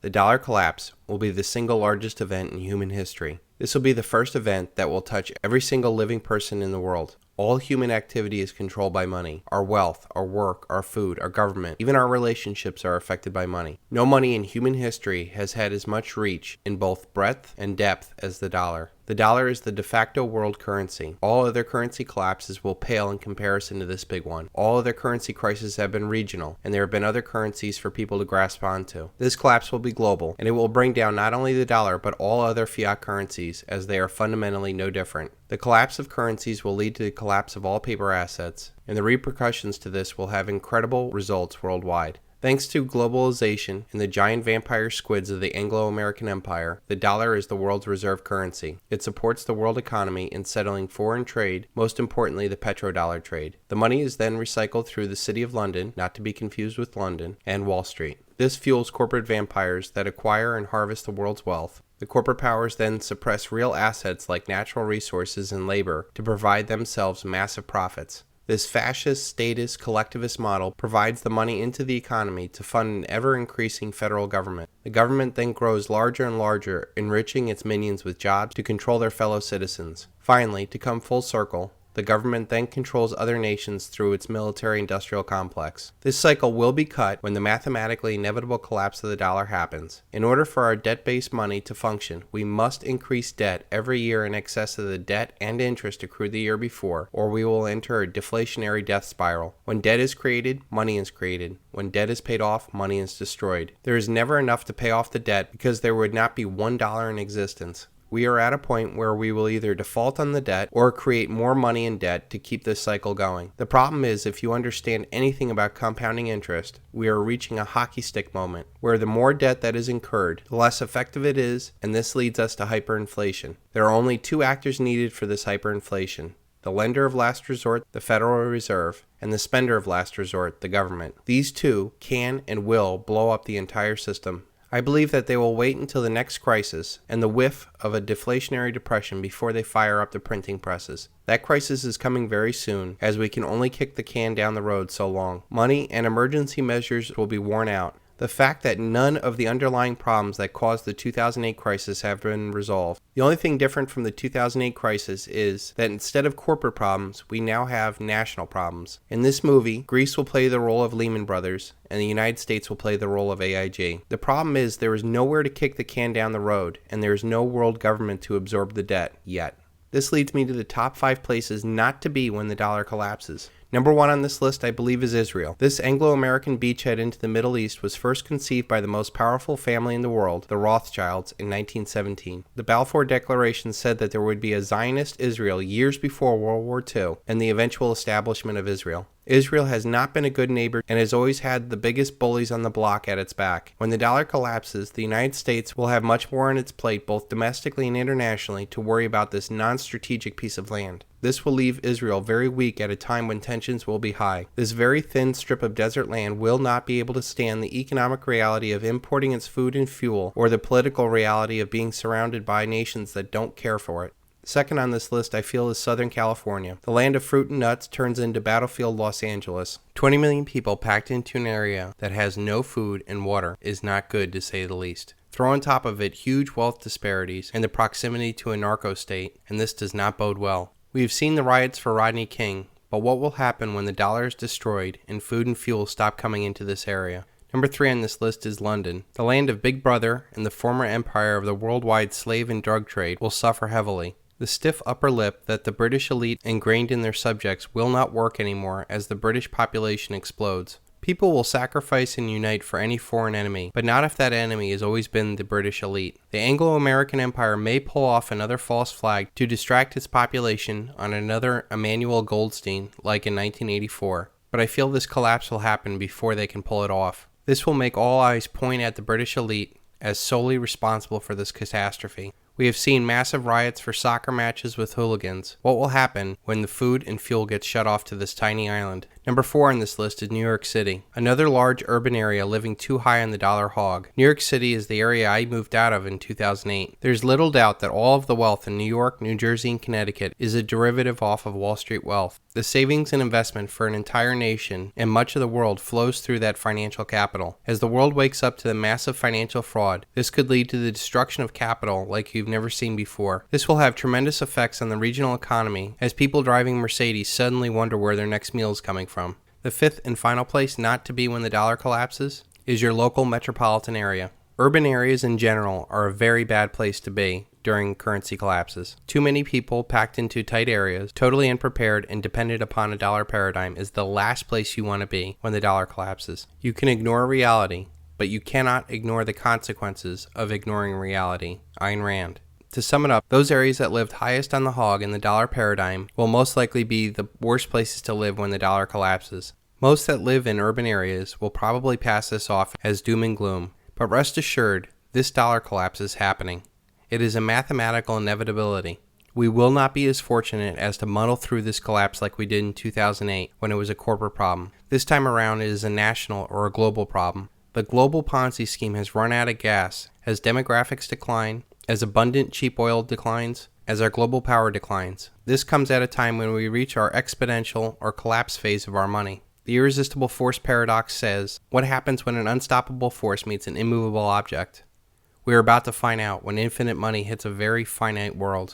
The dollar collapse will be the single largest event in human history. This will be the first event that will touch every single living person in the world. All human activity is controlled by money. Our wealth, our work, our food, our government, even our relationships are affected by money. No money in human history has had as much reach in both breadth and depth as the dollar. The dollar is the de facto world currency. All other currency collapses will pale in comparison to this big one. All other currency crises have been regional, and there have been other currencies for people to grasp onto. This collapse will be global, and it will bring down not only the dollar, but all other fiat currencies, as they are fundamentally no different. The collapse of currencies will lead to the collapse of all paper assets, and the repercussions to this will have incredible results worldwide. Thanks to globalization and the giant vampire squids of the Anglo-American Empire, the dollar is the world's reserve currency. It supports the world economy in settling foreign trade, most importantly the petrodollar trade. The money is then recycled through the City of London, not to be confused with London, and Wall Street. This fuels corporate vampires that acquire and harvest the world's wealth. The corporate powers then suppress real assets like natural resources and labor to provide themselves massive profits. This fascist, statist, collectivist model provides the money into the economy to fund an ever-increasing federal government. The government then grows larger and larger, enriching its minions with jobs to control their fellow citizens. Finally, to come full circle, the government then controls other nations through its military-industrial complex. This cycle will be cut when the mathematically inevitable collapse of the dollar happens. In order for our debt-based money to function, we must increase debt every year in excess of the debt and interest accrued the year before, or we will enter a deflationary death spiral. When debt is created, money is created. When debt is paid off, money is destroyed. There is never enough to pay off the debt because there would not be $1 in existence. We are at a point where we will either default on the debt or create more money in debt to keep this cycle going. The problem is, if you understand anything about compounding interest, we are reaching a hockey stick moment where the more debt that is incurred, the less effective it is, and this leads us to hyperinflation. There are only two actors needed for this hyperinflation: the lender of last resort, the Federal Reserve, and the spender of last resort, the government. These two can and will blow up the entire system. I believe that they will wait until the next crisis and the whiff of a deflationary depression before they fire up the printing presses. That crisis is coming very soon, as we can only kick the can down the road so long. Money and emergency measures will be worn out. The fact that none of the underlying problems that caused the 2008 crisis have been resolved. The only thing different from the 2008 crisis is that instead of corporate problems, we now have national problems. In this movie, Greece will play the role of Lehman Brothers, and the United States will play the role of AIG. The problem is there is nowhere to kick the can down the road, and there is no world government to absorb the debt yet. This leads me to the top 5 places not to be when the dollar collapses. Number 1 on this list, I believe, is Israel. This Anglo-American beachhead into the Middle East was first conceived by the most powerful family in the world, the Rothschilds, in 1917. The Balfour Declaration said that there would be a Zionist Israel years before World War II and the eventual establishment of Israel. Israel has not been a good neighbor and has always had the biggest bullies on the block at its back. When the dollar collapses, the United States will have much more on its plate, both domestically and internationally, to worry about this non-strategic piece of land. This will leave Israel very weak at a time when tensions will be high. This very thin strip of desert land will not be able to stand the economic reality of importing its food and fuel, or the political reality of being surrounded by nations that don't care for it. Second on this list, I feel, is Southern California. The land of fruit and nuts turns into battlefield Los Angeles. 20 million people packed into an area that has no food and water is not good, to say the least. Throw on top of it huge wealth disparities and the proximity to a narco state, and this does not bode well. We have seen the riots for Rodney King, but what will happen when the dollar is destroyed and food and fuel stop coming into this area? Number 3 on this list is London. The land of Big Brother and the former empire of the worldwide slave and drug trade will suffer heavily. The stiff upper lip that the British elite ingrained in their subjects will not work anymore as the British population explodes. People will sacrifice and unite for any foreign enemy, but not if that enemy has always been the British elite. The Anglo-American Empire may pull off another false flag to distract its population on another Emmanuel Goldstein like in 1984, but I feel this collapse will happen before they can pull it off. This will make all eyes point at the British elite as solely responsible for this catastrophe. We have seen massive riots for soccer matches with hooligans. What will happen when the food and fuel gets shut off to this tiny island? Number 4 on this list is New York City, another large urban area living too high on the dollar hog. New York City is the area I moved out of in 2008. There's little doubt that all of the wealth in New York, New Jersey, and Connecticut is a derivative off of Wall Street wealth. The savings and investment for an entire nation and much of the world flows through that financial capital. As the world wakes up to the massive financial fraud, this could lead to the destruction of capital like you've never seen before. This will have tremendous effects on the regional economy as people driving Mercedes suddenly wonder where their next meal is coming from. The fifth and final place not to be when the dollar collapses is your local metropolitan area. Urban areas in general are a very bad place to be during currency collapses. Too many people packed into tight areas, totally unprepared and dependent upon a dollar paradigm is the last place you want to be when the dollar collapses. You can ignore reality, but you cannot ignore the consequences of ignoring reality. Ayn Rand. To sum it up, those areas that lived highest on the hog in the dollar paradigm will most likely be the worst places to live when the dollar collapses. Most that live in urban areas will probably pass this off as doom and gloom, but rest assured, this dollar collapse is happening. It is a mathematical inevitability. We will not be as fortunate as to muddle through this collapse like we did in 2008 when it was a corporate problem. This time around it is a national or a global problem. The global Ponzi scheme has run out of gas as demographics decline, as abundant cheap oil declines, as our global power declines. This comes at a time when we reach our exponential or collapse phase of our money. The irresistible force paradox says, what happens when an unstoppable force meets an immovable object? We are about to find out when infinite money hits a very finite world.